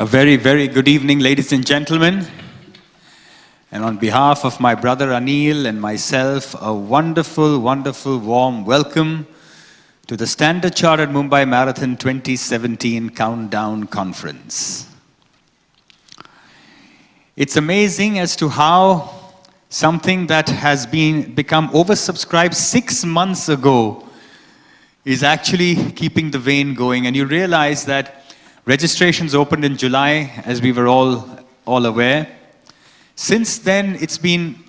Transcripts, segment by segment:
A very, very good evening, ladies and gentlemen. And on behalf of my brother Anil and myself, a wonderful, wonderful, warm welcome to the Standard Chartered Mumbai Marathon 2017 Countdown Conference. It's amazing as to how something that has become oversubscribed 6 months ago is actually keeping the vein going. And you realize that registrations opened in July, as we were all aware. Since then, it's been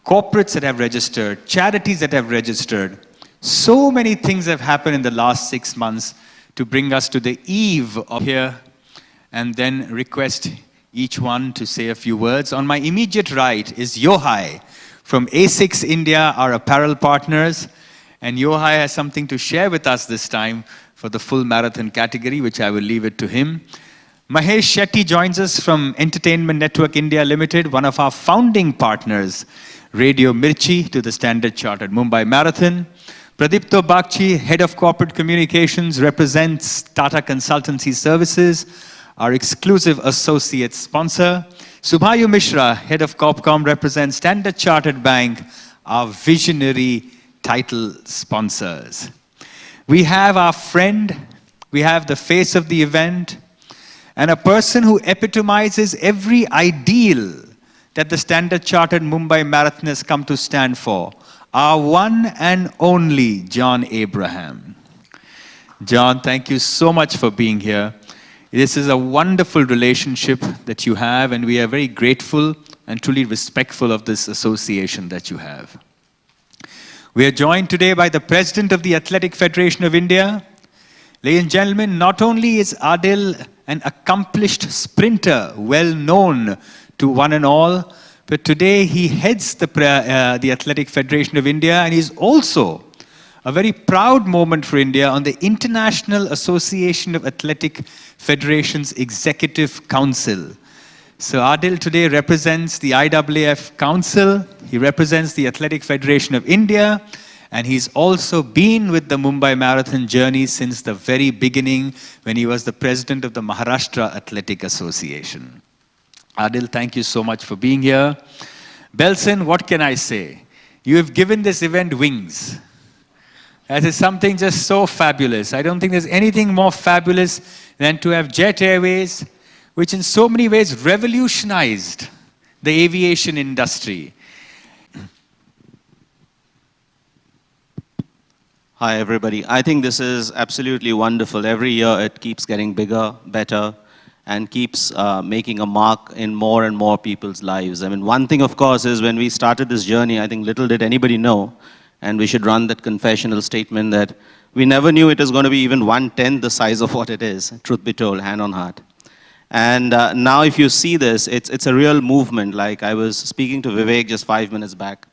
corporates that have registered, charities that have registered. So many things have happened in the last 6 months to bring us to the eve of here, and then request each one to say a few words. On my immediate right is Yohai from A6 India, our apparel partners. And Yohai has something to share with us this time for the full marathon category, which I will leave it to him. Mahesh Shetty joins us from Entertainment Network India Limited, one of our founding partners, Radio Mirchi, to the Standard Chartered Mumbai Marathon. Pradipto Bagchi, Head of Corporate Communications, represents Tata Consultancy Services, our exclusive associate sponsor. Subhayu Mishra, Head of Corpcom, represents Standard Chartered Bank, our visionary title sponsors. We have our friend, we have the face of the event, and a person who epitomizes every ideal that the Standard Chartered Mumbai Marathon has come to stand for, our one and only John Abraham. John, thank you so much for being here. This is a wonderful relationship that you have, and we are very grateful and truly respectful of this association that you have. We are joined today by the President of the Athletic Federation of India. Ladies and gentlemen, not only is Adil an accomplished sprinter, well known to one and all, but today he heads the Athletic Federation of India, and he's also a very proud moment for India on the International Association of Athletic Federations Executive Council. So Adil today represents the IAAF Council, he represents the Athletic Federation of India, and he's also been with the Mumbai Marathon journey since the very beginning when he was the president of the Maharashtra Athletic Association. Adil, thank you so much for being here. Belson, what can I say? You have given this event wings. That is something just so fabulous. I don't think there's anything more fabulous than to have Jet Airways, which in so many ways revolutionized the aviation industry. Hi everybody. I think this is absolutely wonderful. Every year it keeps getting bigger, better, and keeps making a mark in more and more people's lives. I mean, one thing of course is when we started this journey, I think little did anybody know, and we should run that confessional statement that we never knew it was going to be even 1/10 the size of what it is, truth be told, hand on heart. And now if you see this, it's a real movement. Like I was speaking to Vivek just 5 minutes back,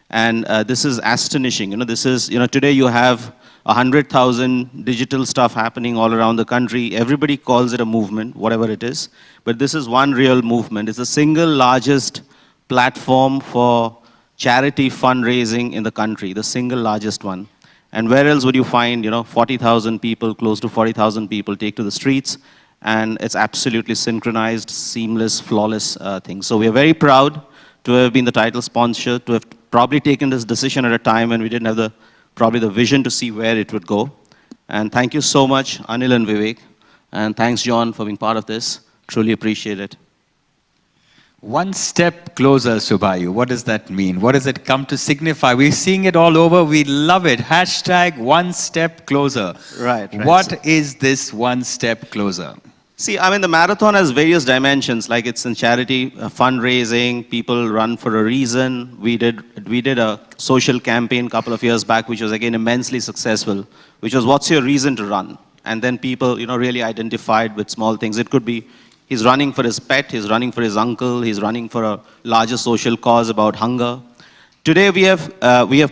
and this is astonishing. This is, today you have 100,000 digital stuff happening all around the country. Everybody calls it a movement, whatever it is. But this is one real movement. It's the single largest platform for charity fundraising in the country, the single largest one. And where else would you find, 40,000 people, close to 40,000 people take to the streets? And it's absolutely synchronized, seamless, flawless thing. So we are very proud to have been the title sponsor, to have probably taken this decision at a time when we didn't have probably the vision to see where it would go. And thank you so much, Anil and Vivek. And thanks, John, for being part of this. Truly appreciate it. One step closer, Subhayu. What does that mean? What does it come to signify? We're seeing it all over. We love it. Hashtag one step closer. Right. What is this one step closer? See, I mean, the marathon has various dimensions, like it's in charity, fundraising, people run for a reason. We did a social campaign a couple of years back, which was again immensely successful, which was what's your reason to run? And then people, really identified with small things. It could be, He's running for his pet, he's running for his uncle, he's running for a larger social cause about hunger. Today we have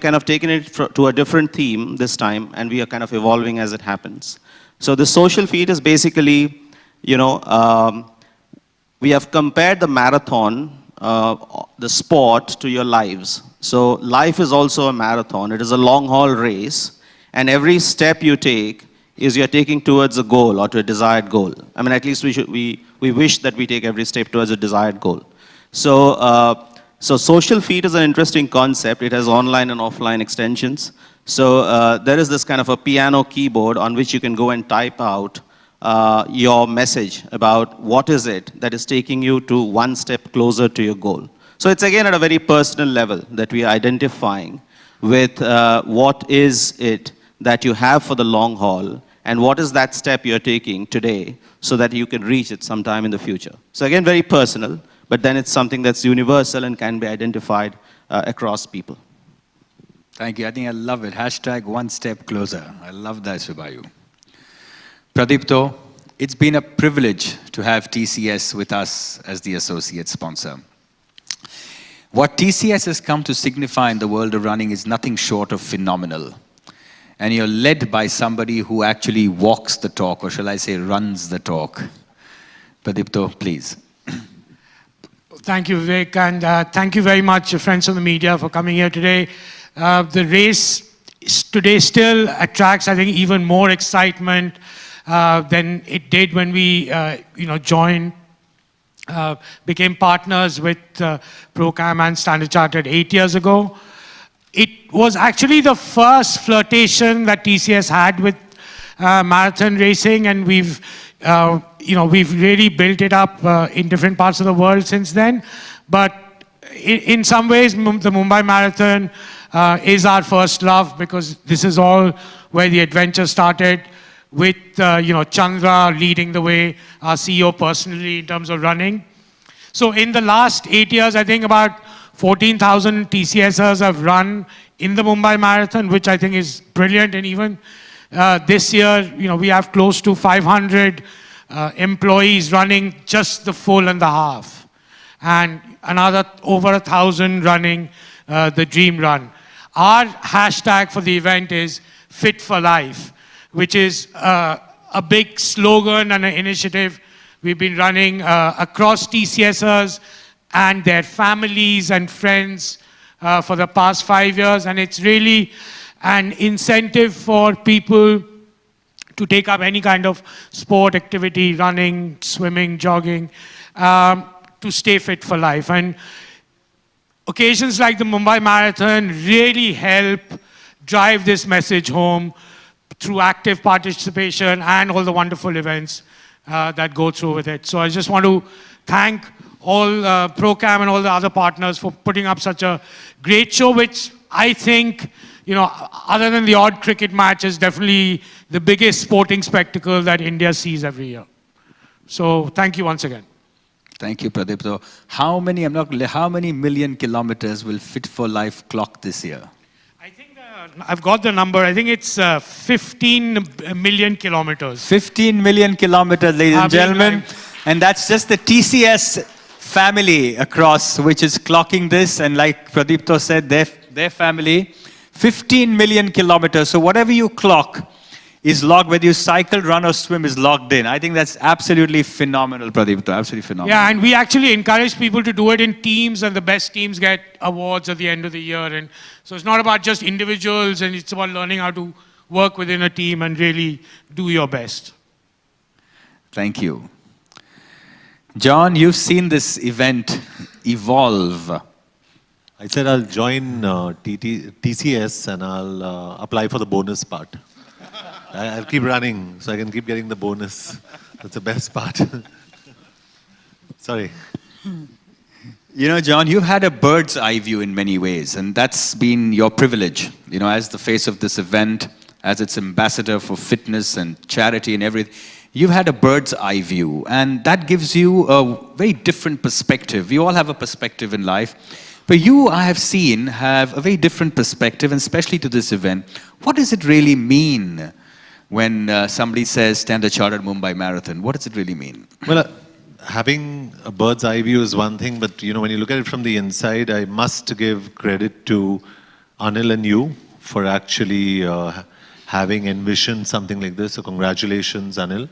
kind of taken it to a different theme this time, and we are kind of evolving as it happens. So the social feat is basically, we have compared the marathon, the sport, to your lives. So life is also a marathon. It is a long haul race, and every step you take is you're taking towards a goal or to a desired goal. I mean, at least we wish that we take every step towards a desired goal. So social feat is an interesting concept. It has online and offline extensions. So there is this kind of a piano keyboard on which you can go and type out your message about what is it that is taking you to one step closer to your goal. So it's again at a very personal level that we are identifying with what is it that you have for the long haul, and what is that step you're taking today so that you can reach it sometime in the future. So again, very personal, but then it's something that's universal and can be identified across people. Thank you. I think I love it. Hashtag one step closer. I love that, Subayu. Pradipto, it's been a privilege to have TCS with us as the associate sponsor. What TCS has come to signify in the world of running is nothing short of phenomenal. And you're led by somebody who actually walks the talk, or shall I say runs the talk. Pradipto, please. Thank you, Vivek, and thank you very much, friends of the media, for coming here today. The race today still attracts, I think, even more excitement than it did when we, joined, became partners with Procam and Standard Chartered 8 years ago. It was actually the first flirtation that TCS had with marathon racing, and we've really built it up in different parts of the world since then. But in some ways, the Mumbai Marathon is our first love, because this is all where the adventure started, with Chandra leading the way, our CEO personally, in terms of running. So in the last 8 years, I think about 14,000 TCSers have run in the Mumbai Marathon, which I think is brilliant. And even this year, we have close to 500 employees running just the full and the half, and another over 1,000 running the Dream Run. Our hashtag for the event is Fit for Life, which is a big slogan and an initiative we've been running across TCSers and their families and friends for the past 5 years. And it's really an incentive for people to take up any kind of sport activity, running, swimming, jogging, to stay fit for life. And occasions like the Mumbai Marathon really help drive this message home through active participation and all the wonderful events that go through with it. So I just want to thank all Procam and all the other partners for putting up such a great show, which I think, other than the odd cricket match, is definitely the biggest sporting spectacle that India sees every year. So thank you once again. Thank you, Pradipto. How many million kilometers will Fit for Life clock this year? I think I've got the number. I think it's 15 million kilometers. 15 million kilometers, ladies and gentlemen. And that's just the TCS family across, which is clocking this. And like Pradipto said, their family, 15 million kilometers. So whatever you clock is logged, whether you cycle, run, or swim, is logged in. I think that's absolutely phenomenal, Pradipto. Absolutely phenomenal. Yeah, and we actually encourage people to do it in teams, and the best teams get awards at the end of the year. And so it's not about just individuals, and it's about learning how to work within a team and really do your best. Thank you. John, you've seen this event evolve. I said I'll join TCS and I'll apply for the bonus part. I'll keep running so I can keep getting the bonus. That's the best part. Sorry. John, you've had a bird's eye view in many ways, and that's been your privilege, as the face of this event, as its ambassador for fitness and charity and everything. You've had a bird's eye view, and that gives you a very different perspective. We all have a perspective in life, but you, I have seen, have a very different perspective, and especially to this event. What does it really mean when somebody says Standard Chartered Mumbai Marathon? What does it really mean? Well, having a bird's eye view is one thing, but when you look at it from the inside, I must give credit to Anil and you for actually having envisioned something like this. So congratulations, Anil.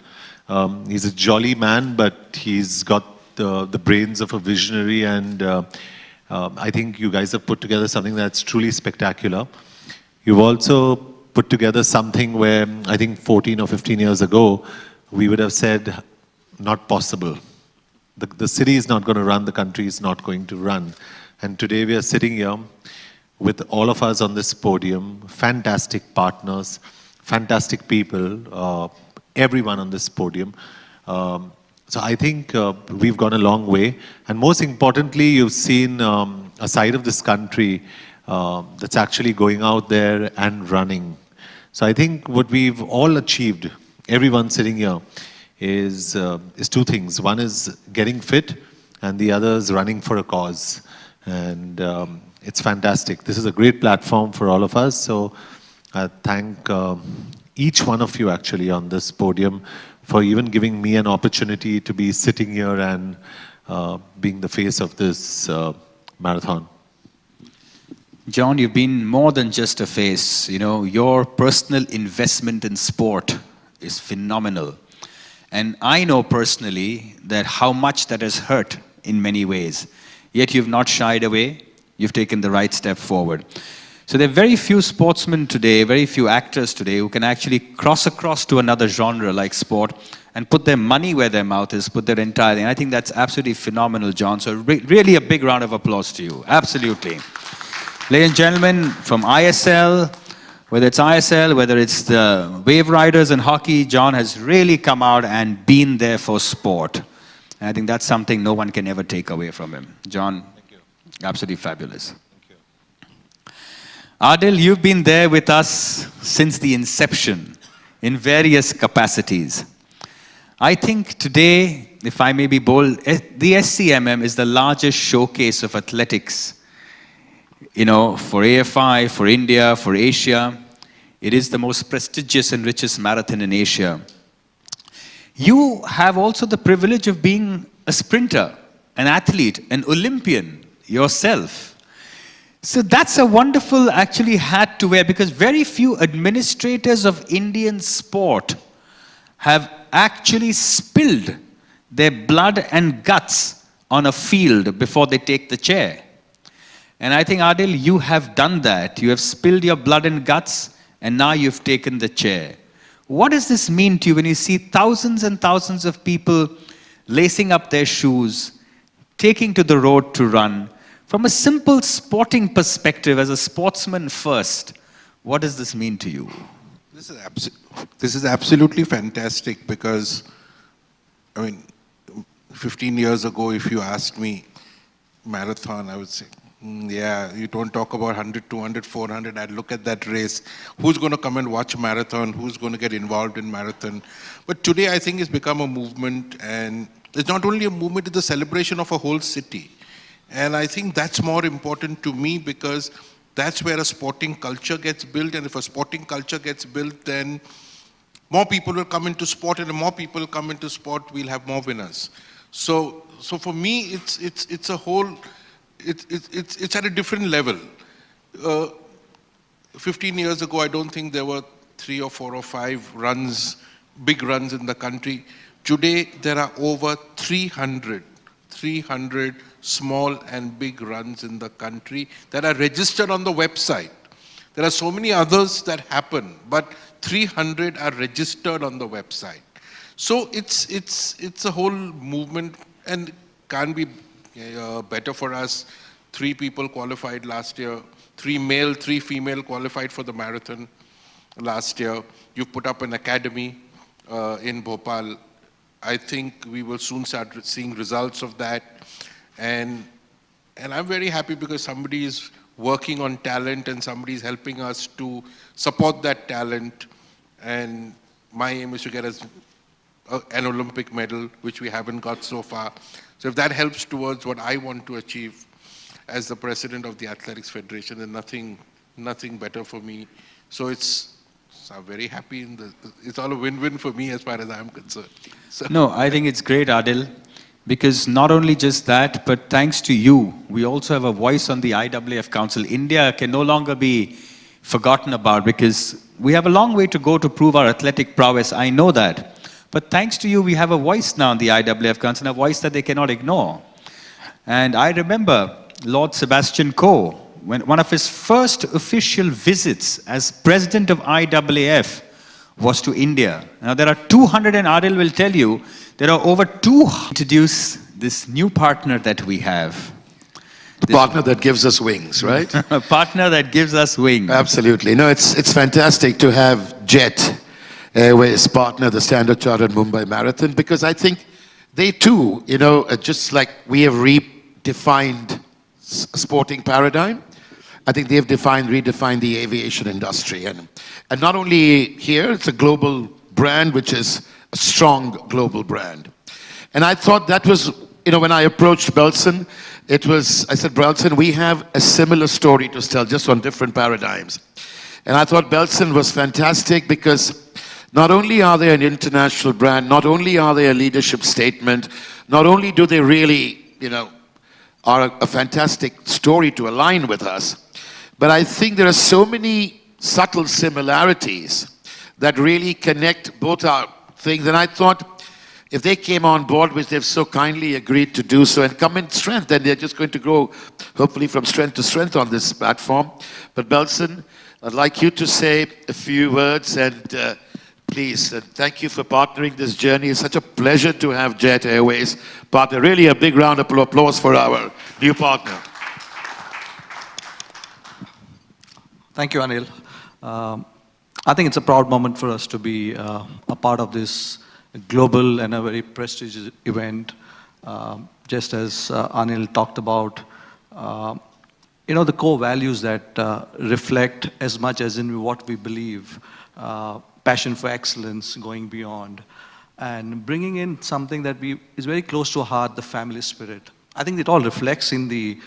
He's a jolly man, but he's got the brains of a visionary, and I think you guys have put together something that's truly spectacular. You've also put together something where I think 14 or 15 years ago, we would have said, not possible. The city is not going to run, the country is not going to run. And today we are sitting here with all of us on this podium, fantastic partners, fantastic people, everyone on this podium. So I think we've gone a long way. And most importantly, you've seen a side of this country that's actually going out there and running. So I think what we've all achieved, everyone sitting here, is two things. One is getting fit, and the other is running for a cause. And it's fantastic. This is a great platform for all of us. So I thank each one of you actually on this podium for even giving me an opportunity to be sitting here and being the face of this marathon. John, you've been more than just a face. Your personal investment in sport is phenomenal. And I know personally that how much that has hurt in many ways. Yet you've not shied away. You've taken the right step forward. So there are very few sportsmen today, very few actors today who can actually cross across to another genre like sport and put their money where their mouth is, put their entire thing. I think that's absolutely phenomenal, John. So really a big round of applause to you. Absolutely. Ladies and gentlemen, from ISL, whether it's ISL, whether it's the Wave Riders and hockey, John has really come out and been there for sport. And I think that's something no one can ever take away from him. John, thank you. Absolutely fabulous. Thank you. Adil, you've been there with us since the inception in various capacities. I think today, if I may be bold, the SCMM is the largest showcase of athletics for AFI, for India, for Asia. It is the most prestigious and richest marathon in Asia. You have also the privilege of being a sprinter, an athlete, an Olympian yourself. So that's a wonderful actually hat to wear, because very few administrators of Indian sport have actually spilled their blood and guts on a field before they take the chair. And I think, Adil, you have done that. You have spilled your blood and guts, and now you've taken the chair. What does this mean to you when you see thousands and thousands of people lacing up their shoes, taking to the road to run? From a simple sporting perspective, as a sportsman first, what does this mean to you? This is absolutely fantastic, because, 15 years ago, if you asked me marathon, I would say, yeah, you don't talk about 100, 200, 400. I'd look at that race. Who's going to come and watch marathon? Who's going to get involved in marathon? But today, I think it's become a movement, and it's not only a movement, it's a celebration of a whole city. And I think that's more important to me, because that's where a sporting culture gets built. And if a sporting culture gets built, then more people will come into sport, and the more people come into sport, we'll have more winners. So for me, it's a whole. It's at a different level. 15 years ago, I don't think there were 3 or 4 or 5 runs, big runs in the country. Today, there are over 300 small and big runs in the country that are registered on the website. There are so many others that happen, but 300 are registered on the website. So it's a whole movement, and can't be better for us. 3 people qualified last year. 3 male, 3 female qualified for the marathon last year. You've put up an academy in Bhopal. I think we will soon start seeing results of that. And I'm very happy, because somebody is working on talent, and somebody is helping us to support that talent. And my aim is to get us an Olympic medal, which we haven't got so far. So if that helps towards what I want to achieve as the president of the Athletics Federation, then nothing better for me. So I'm very happy. It's all a win-win for me as far as I'm concerned. So. No, I think it's great, Adil, Because not only just that, but thanks to you, we also have a voice on the IAAF Council. India can no longer be forgotten about because we have a long way to go to prove our athletic prowess. I know that. But thanks to you, we have a voice now in the IAAF Council, a voice that they cannot ignore. And I remember Lord Sebastian Coe, when one of his first official visits as president of IAAF was to India. Now there are 200, and Adil will tell you, there are over 200. Introduce this new partner that we have. The partner that gives us wings, right? A partner that gives us wings. Absolutely. No, it's fantastic to have Jet Airways partner the Standard Chartered Mumbai Marathon, because I think they too, just like we have redefined sporting paradigm, I think they've redefined the aviation industry. And not only here, it's a global brand, which is a strong global brand. And I thought that was, when I approached Belson, I said, Belson, we have a similar story to tell, just on different paradigms. And I thought Belson was fantastic because not only are they an international brand, not only are they a leadership statement, not only do they really, are a fantastic story to align with us, but I think there are so many subtle similarities that really connect both our things. And I thought if they came on board, which they've so kindly agreed to do so, and come in strength, then they're just going to grow, hopefully, from strength to strength on this platform. But Belson, I'd like you to say a few words, and please, thank you for partnering this journey. It's such a pleasure to have Jet Airways partner. Really a big round of applause for our new partner. Thank you, Anil. I think it's a proud moment for us to be a part of this global and a very prestigious event. Just as Anil talked about, the core values that reflect as much as in what we believe, passion for excellence, going beyond, and bringing in something that is very close to our heart, the family spirit. I think it all reflects in the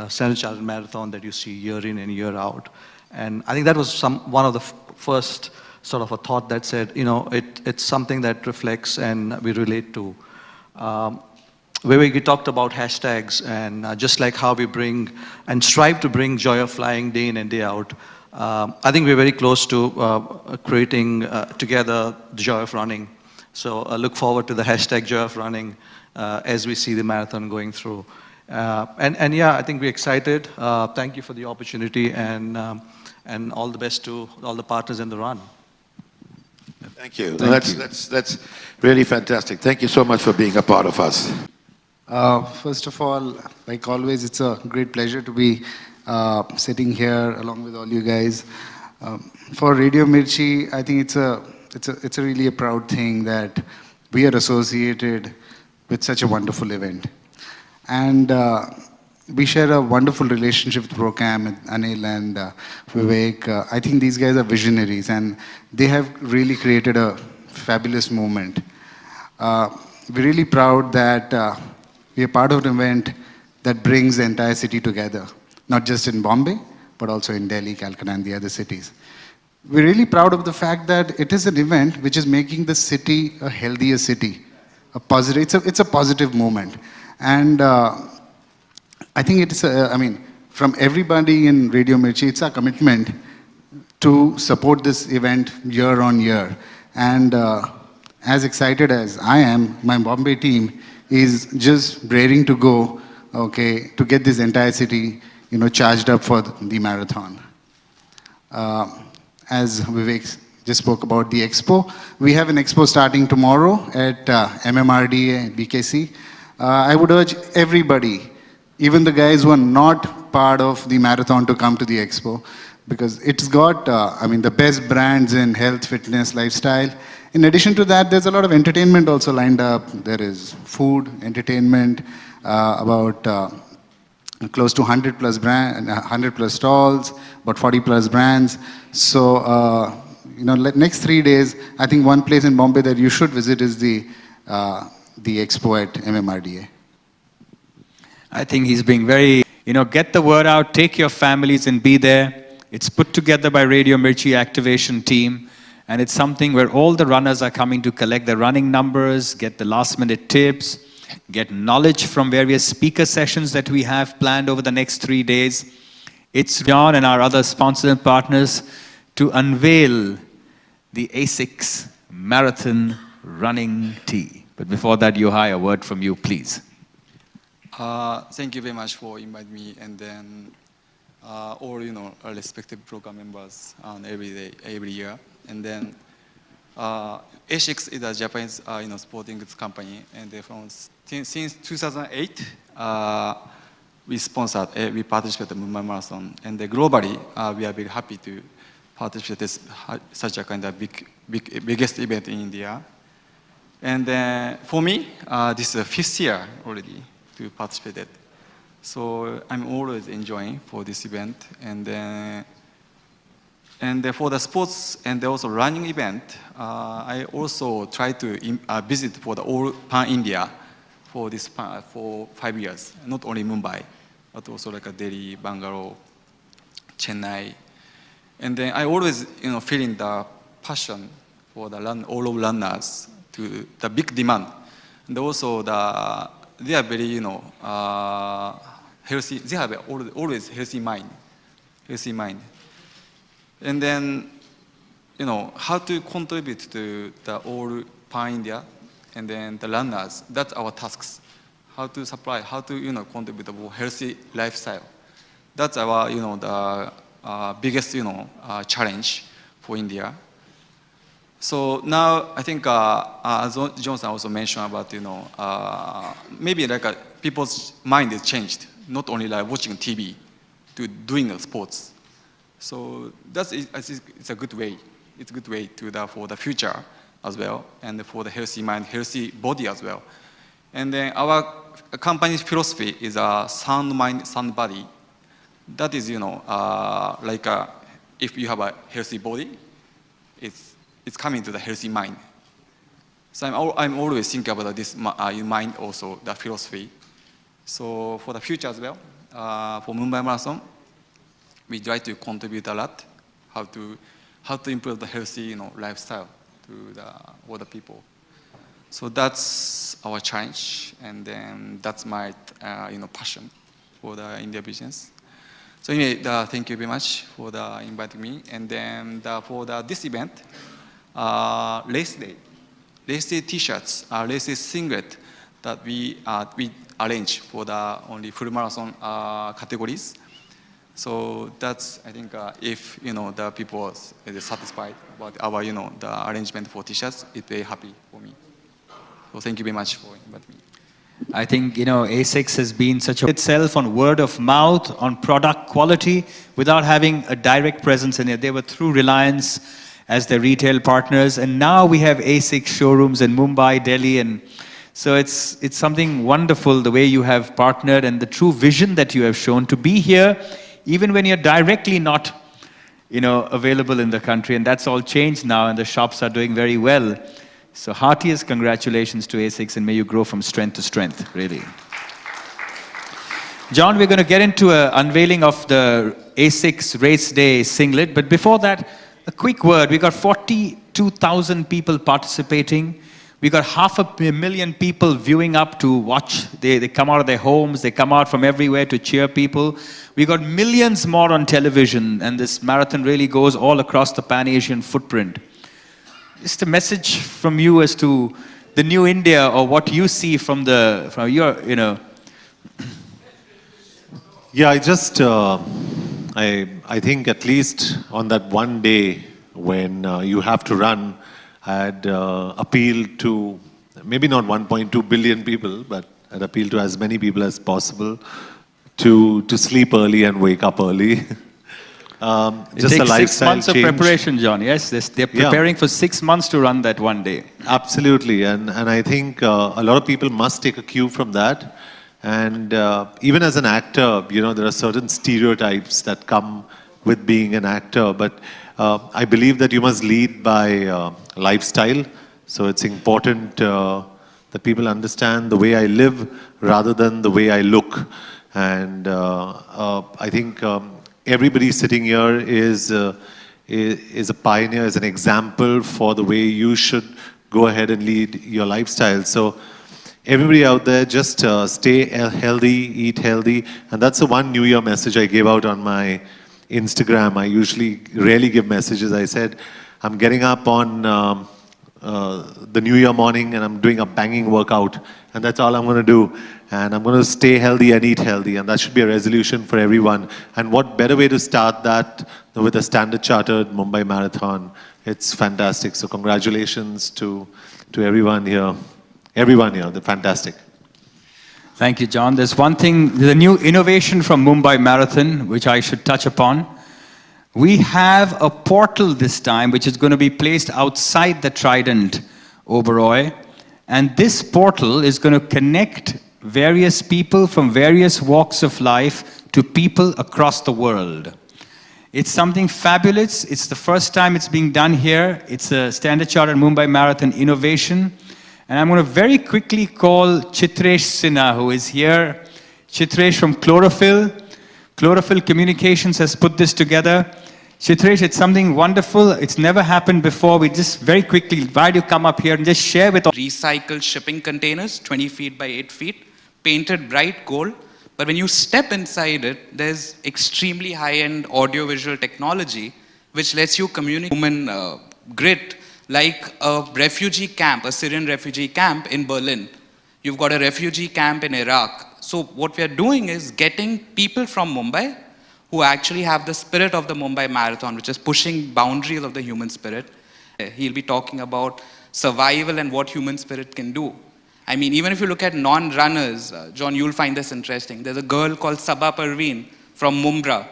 Standard Chartered Marathon that you see year in and year out. And I think that was one of the first sort of a thought that said, it's something that reflects and we relate to. Where we talked about hashtags, and just like how we bring and strive to bring joy of flying day in and day out, I think we're very close to creating together the joy of running. So I look forward to the hashtag joy of running as we see the marathon going through. And yeah, I think we're excited. Thank you for the opportunity, and all the best to all the partners in the run. Thank you. That's really fantastic. Thank you so much for being a part of us. First of all, like always, it's a great pleasure to be sitting here along with all you guys. For Radio Mirchi, I think it's a really a proud thing that we are associated with such a wonderful event. And we share a wonderful relationship with Procam, and Anil and Vivek. I think these guys are visionaries, and they have really created a fabulous moment. We're really proud that we are part of an event that brings the entire city together, not just in Bombay, but also in Delhi, Calcutta, and the other cities. We're really proud of the fact that it is an event which is making the city a healthier city, it's a positive moment. And I think it's, from everybody in Radio Mirchi, it's our commitment to support this event year on year. And as excited as I am, my Bombay team is just raring to go, okay, to get this entire city, charged up for the marathon. As Vivek just spoke about the expo, we have an expo starting tomorrow at MMRDA BKC. I would urge everybody, even the guys who are not part of the marathon, to come to the expo, because it's got, the best brands in health, fitness, lifestyle. In addition to that, there's a lot of entertainment also lined up. There is food, entertainment, about close to 100 plus stalls, about 40 plus brands. So, next 3 days, I think one place in Bombay that you should visit is the expo at MMRDA. I think he's being very, get the word out, take your families and be there. It's put together by Radio Mirchi activation team, and it's something where all the runners are coming to collect their running numbers, get the last minute tips. get knowledge from various speaker sessions that we have planned over the next 3 days. It's John and our other sponsors and partners to unveil the ASICS Marathon Running Tee. But before that, Yohai, a word from you, please. Thank you very much for inviting me, and then all our respective program members every year, and then ASICS is a Japanese sporting goods company, and since 2008 we sponsored, we participated in the Mumbai Marathon, and globally we are very happy to participate in such a kind of biggest event in India. And for me, this is the 5th year already to participate. So I'm always enjoying for this event. And for the sports and also running event, I also try to visit for the all pan-India for 5 years. Not only Mumbai, but also like Delhi, Bangalore, Chennai. And then I always feeling the passion for the all of runners to the big demand. And also they are very healthy. They have always healthy mind. And then how to contribute to the all pan India and then the runners. That's our tasks. How to supply, how to contribute to healthy lifestyle. That's our the biggest challenge for India. So now I think as Johnson also mentioned about maybe like people's mind is changed, not only like watching TV to doing sports. So I think it's a good way. It's a good way for the future as well, and for the healthy mind, healthy body as well. And then our company's philosophy is a sound mind, sound body. That is like if you have a healthy body, it's coming to the healthy mind. So I'm always thinking about this mind also, the philosophy. So for the future as well, for Mumbai Marathon, we try to contribute a lot, how to improve the healthy lifestyle to all the people. So that's our challenge, and then that's my passion for the India business. So anyway, thank you very much for inviting me. And then for this event, race day T-shirts, race day singlet that we arrange for the only full marathon categories. So that's, I think, if the people is satisfied about our the arrangement for T-shirts, it's very happy for me. So thank you very much for inviting me. I think, ASICS has been such a itself on word of mouth, on product quality, without having a direct presence in it. They were through Reliance as their retail partners, and now we have ASICS showrooms in Mumbai, Delhi, and so it's something wonderful the way you have partnered and the true vision that you have shown to be here, even when you're directly not, available in the country, and that's all changed now, and the shops are doing very well. So heartiest congratulations to ASICS, and may you grow from strength to strength, really. John, we're going to get into an unveiling of the ASICS Race Day singlet, but before that, a quick word. We got 42,000 people participating. We got 500,000 people viewing up to watch. They come out of their homes, they come out from everywhere to cheer people. We got millions more on television, and this marathon really goes all across the Pan-Asian footprint. Just a message from you as to the new India, or what you see from your, Yeah, I think at least on that one day when you have to run, I'd appeal to maybe not 1.2 billion people, but I'd appeal to as many people as possible to sleep early and wake up early. It Just a takes 6 lifestyle months change. of preparation, John. Yes, they're preparing for 6 months to run that one day. Absolutely, and I think a lot of people must take a cue from that. And even as an actor, there are certain stereotypes that come with being an actor. But I believe that you must lead by lifestyle. So it's important that people understand the way I live rather than the way I look. And I think everybody sitting here is a pioneer, is an example for the way you should go ahead and lead your lifestyle. So everybody out there, just stay healthy, eat healthy. And that's the one New Year message I gave out on my Instagram. I usually rarely give messages. I said, I'm getting up on the New Year morning and I'm doing a banging workout. And that's all I'm going to do. And I'm going to stay healthy and eat healthy. And that should be a resolution for everyone. And what better way to start that than with a Standard Chartered Mumbai Marathon. It's fantastic. So congratulations to everyone here. Everyone here, they're fantastic. Thank you, John. There's one thing, the new innovation from Mumbai Marathon, which I should touch upon. We have a portal this time, which is going to be placed outside the Trident, Oberoi. And this portal is going to connect various people from various walks of life to people across the world. It's something fabulous. It's the first time it's being done here. It's a Standard Chartered Mumbai Marathon innovation. And I'm going to very quickly call Chitresh Sinha, who is here. Chitresh from Chlorophyll. Chlorophyll Communications has put this together. Chitresh, it's something wonderful. It's never happened before. We just very quickly, why do you come up here and just share with all? Recycled shipping containers, 20 feet by 8 feet, painted bright gold. But when you step inside it, there's extremely high-end audio-visual technology which lets you communicate human grit like a refugee camp, a Syrian refugee camp in Berlin. You've got a refugee camp in Iraq. So what we are doing is getting people from Mumbai who actually have the spirit of the Mumbai Marathon, which is pushing boundaries of the human spirit. He'll be talking about survival and what human spirit can do. I mean, even if you look at non-runners, John, you'll find this interesting. There's a girl called Sabha Parveen from Mumbai,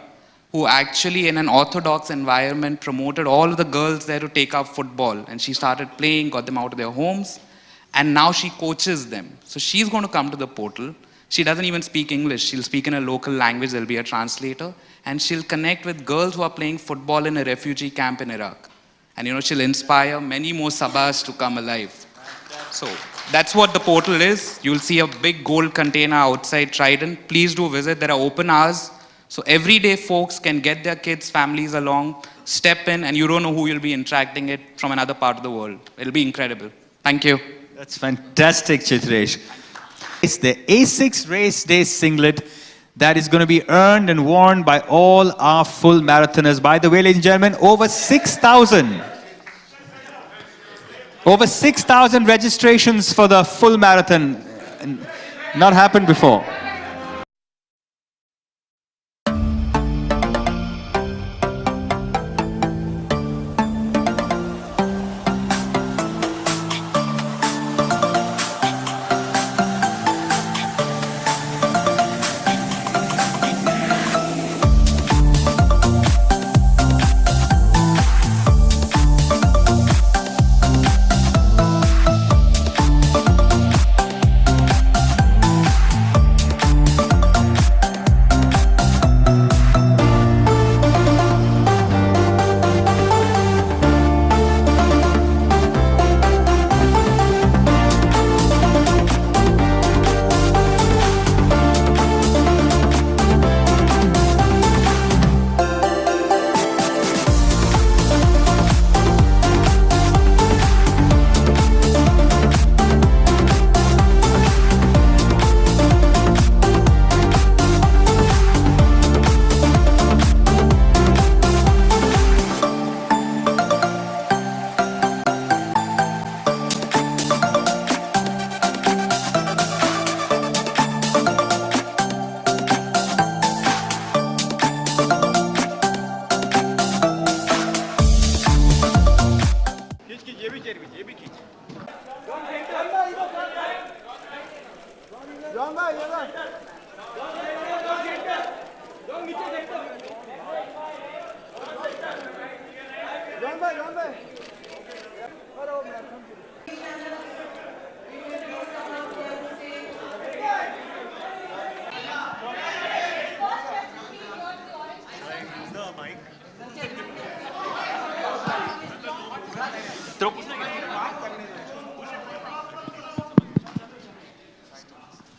who actually in an orthodox environment promoted all of the girls there to take up football. And she started playing, got them out of their homes, and now she coaches them. So she's going to come to the portal. She doesn't even speak English. She'll speak in a local language. There'll be a translator. And she'll connect with girls who are playing football in a refugee camp in Iraq. And she'll inspire many more Sabhas to come alive. So that's what the portal is. You'll see a big gold container outside Trident. Please do visit. There are open hours. So everyday folks can get their kids, families along, step in, and you don't know who you'll be interacting it from another part of the world. It'll be incredible. Thank you. That's fantastic, Chitresh. It's the A6 Race Day singlet that is going to be earned and worn by all our full marathoners. By the way, ladies and gentlemen, over 6,000 registrations for the full marathon. Not happened before.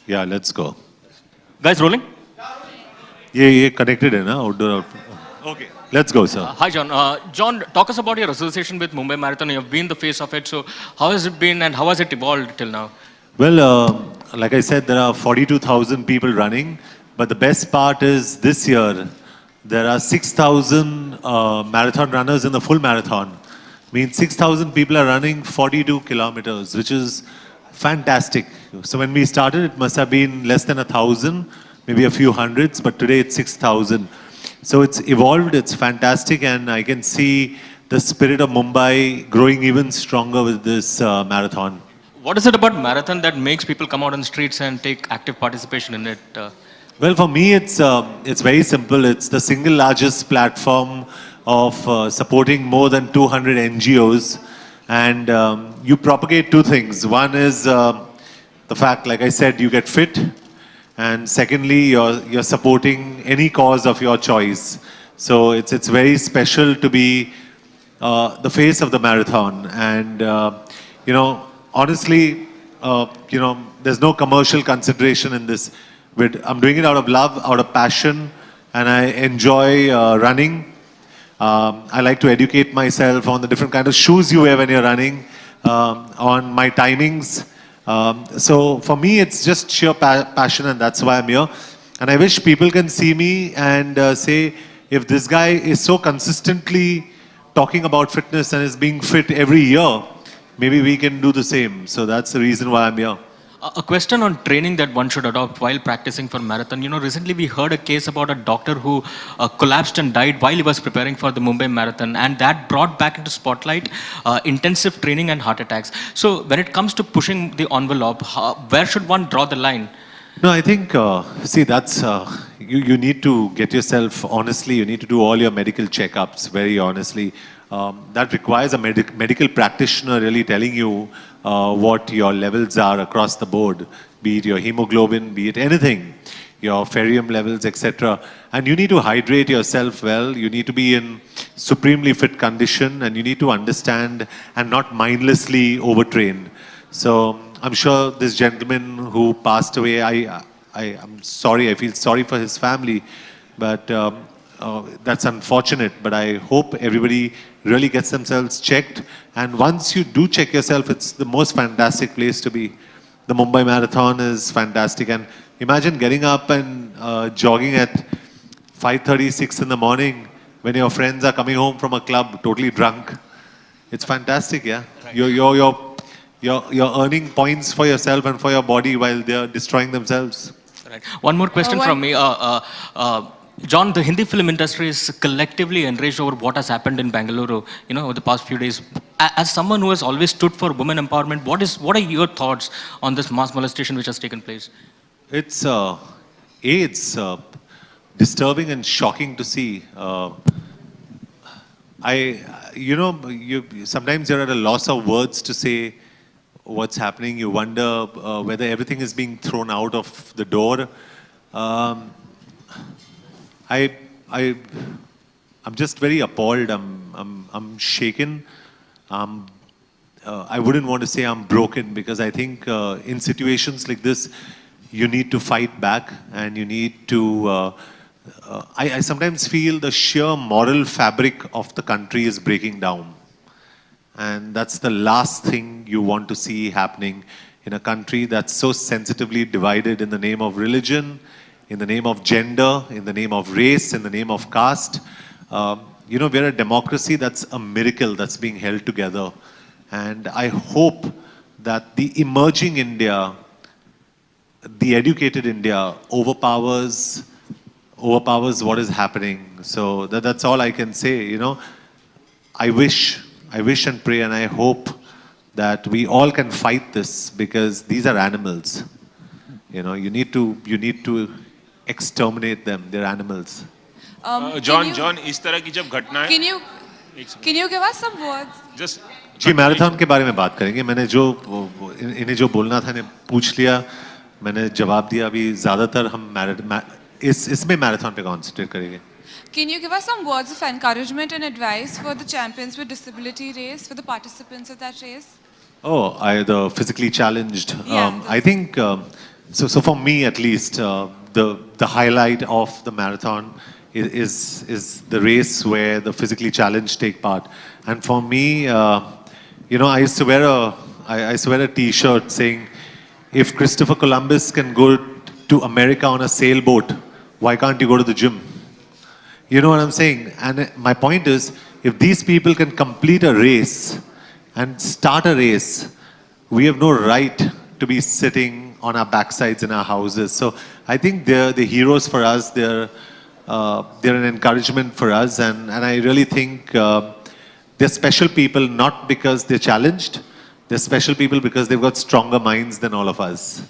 Yeah, let's go. Guys, rolling? Yeah, connected in, outdoor, outdoor. Okay. Let's go, sir. Hi, John. John, talk us about your association with Mumbai Marathon. You have been the face of it. So how has it been and how has it evolved till now? Well, like I said, there are 42,000 people running, but the best part is this year, there are 6,000 marathon runners in the full marathon. Means 6,000 people are running 42 kilometers, which is fantastic. So when we started, it must have been less than 1,000, maybe a few hundreds, but today it's 6,000. So it's evolved, it's fantastic, and I can see the spirit of Mumbai growing even stronger with this marathon. What is it about marathon that makes people come out on the streets and take active participation in it? Well, for me, it's very simple. It's the single largest platform of supporting more than 200 NGOs, and you propagate two things. One is the fact, like I said, you get fit, and secondly, you're supporting any cause of your choice. So it's very special to be the face of the marathon, and you know, honestly, you know, there's no commercial consideration in this. I'm doing it out of love, out of passion, and I enjoy running. I like to educate myself on the different kind of shoes you wear when you're running, on my timings. So for me, it's just sheer passion, and that's why I'm here. And I wish people can see me and say, if this guy is so consistently talking about fitness and is being fit every year, maybe we can do the same. So that's the reason why I'm here. A question on training that one should adopt while practicing for marathon. You know, recently we heard a case about a doctor who collapsed and died while he was preparing for the Mumbai marathon, and that brought back into spotlight intensive training and heart attacks. So when it comes to pushing the envelope, where should one draw the line? No, I think, see, that's, you need to get yourself, honestly, you need to do all your medical checkups, very honestly. That requires a medical practitioner really telling you what your levels are across the board, be it your hemoglobin, be it anything, your ferrium levels, etc. And you need to hydrate yourself well, you need to be in supremely fit condition, and you need to understand and not mindlessly overtrain. So I'm sure this gentleman who passed away, I'm sorry, I feel sorry for his family, but that's unfortunate. But I hope everybody really gets themselves checked. And once you do check yourself, it's the most fantastic place to be. The Mumbai Marathon is fantastic. And imagine getting up and jogging at 5:36 in the morning when your friends are coming home from a club totally drunk. It's fantastic, yeah. Right. You're earning points for yourself and for your body while they're destroying themselves. Right. One more question from me. John, the Hindi film industry is collectively enraged over what has happened in Bengaluru, you know, over the past few days. As someone who has always stood for women empowerment, what are your thoughts on this mass molestation which has taken place? It's disturbing and shocking to see. Sometimes you're at a loss of words to say what's happening. You wonder whether everything is being thrown out of the door. I'm just very appalled. I'm shaken. I wouldn't want to say I'm broken, because I think in situations like this, you need to fight back, and you need to. I sometimes feel the sheer moral fabric of the country is breaking down, and that's the last thing you want to see happening in a country that's so sensitively divided in the name of religion, in the name of gender, in the name of race, in the name of caste. We're a democracy that's a miracle that's being held together. And I hope that the emerging India, the educated India, overpowers what is happening. So that's all I can say, I wish and pray, and I hope that we all can fight this, because these are animals. You need to exterminate them. They're animals. John, इस तरह की जब घटनाएं Can you give us some words? just ji, marathon के बारे में बात करेंगे. मैंने इन्हें जो बोलना था, इन्हें पूछ लिया, मैंने जवाब दिया. अभी ज़्यादातर हम इसमें मैराथन पे कॉन्सेंट्रेट करेंगे. Can you give us some words of encouragement and advice for the Champions with Disability race, for the participants of that race? Oh, the physically challenged. Yeah. I think, so for me at least, the highlight of the marathon is the race where the physically challenged take part. And for me, I used to wear a T-shirt saying, if Christopher Columbus can go to America on a sailboat, why can't you go to the gym? You know what I'm saying? And my point is, if these people can complete a race and start a race, we have no right to be sitting on our backsides in our houses. So I think they're the heroes for us. They're an encouragement for us. And I really think they're special people not because they're challenged. They're special people because they've got stronger minds than all of us.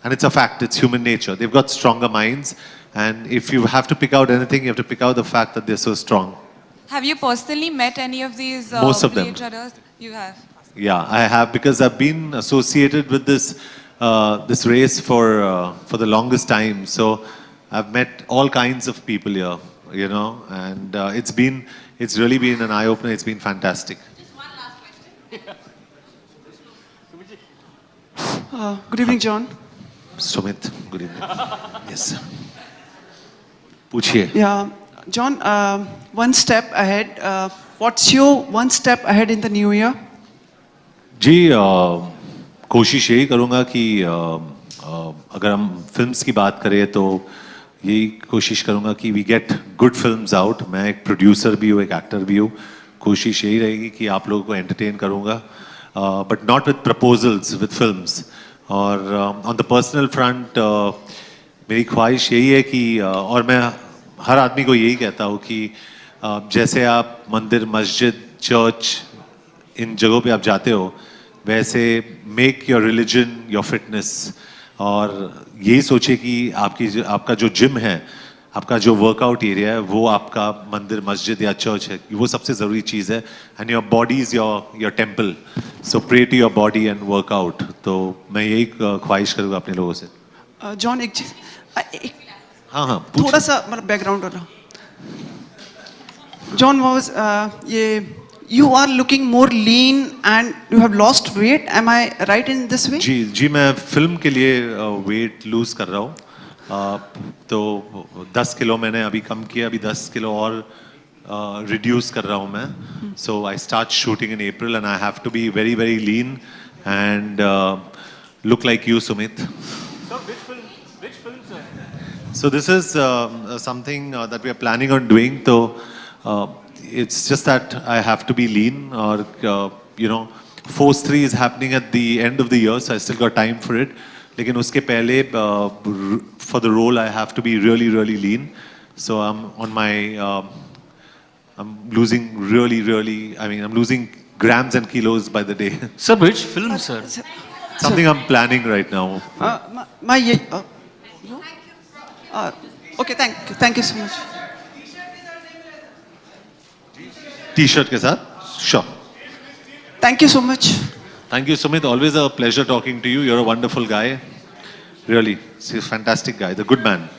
And it's a fact, it's human nature. They've got stronger minds. And if you have to pick out anything, you have to pick out the fact that they're so strong. Have you personally met any of these Most of them. blade runners? You have. Yeah, I have, because I've been associated with this this race for the longest time. So I've met all kinds of people here, you know, and it's really been an eye-opener. It's been fantastic. Good evening, John. Sumit, good evening. Yes. पूछिए. Yeah, John, one step ahead. What's your one step ahead in the new year? जी कोशिश यही करूँगा कि अगर हम films की बात करें तो यही कोशिश करूँगा कि we get good films out. मैं एक प्रोड्यूसर भी हूँ, एक एक्टर भी हूँ. कोशिश यही रहेगी कि आप लोगों को एंटरटेन करूँगा, but not with proposals, with films. और ऑन द पर्सनल फ्रंट मेरी ख्वाहिश यही है कि और मैं हर आदमी को यही कहता हूँ कि जैसे आप मंदिर, मस्जिद, चर्च, इन जगहों पे आप जाते हो, वैसे make your religion your fitness. और यही सोचे कि आपका जो जिम है, आपका जो वर्कआउट एरिया है, वो आपका मंदिर, मस्जिद या चर्च है. वो सबसे ज़रूरी चीज़ है. And your body is your temple. So pray to your body and workout. तो मैं यही ख्वाहिश करूँगा अपने लोगों से. जॉन, एक चीज, हाँ थोड़ा सा मतलब बैकग्राउंड वाला. जॉन वाज ये you are looking more lean and you have lost weight. Am I right in this way? जी मैं फिल्म के लिए वेट लूज कर रहा हूँ. तो 10 किलो मैंने अभी कम किया. अभी 10 किलो और रिड्यूस कर रहा हूँ मैं. So I start shooting in April and I have to be very very lean and look like you, Sumit. Which film, sir? So this is something that we are planning on doing. So it's just that I have to be lean, or you know, Force 3 is happening at the end of the year, so I still got time for it. लेकिन उसके पहले for the role I have to be really really lean. So I'm on my I'm losing I'm losing grams and kilos by the day. Sir, which film, sir? Something I'm planning right now. Okay, thank you so much. T-shirt के साथ, sure. Thank you so much. Thank you, Sumit. Always a pleasure talking to you. You're a wonderful guy. Really, he's a fantastic guy, the good man.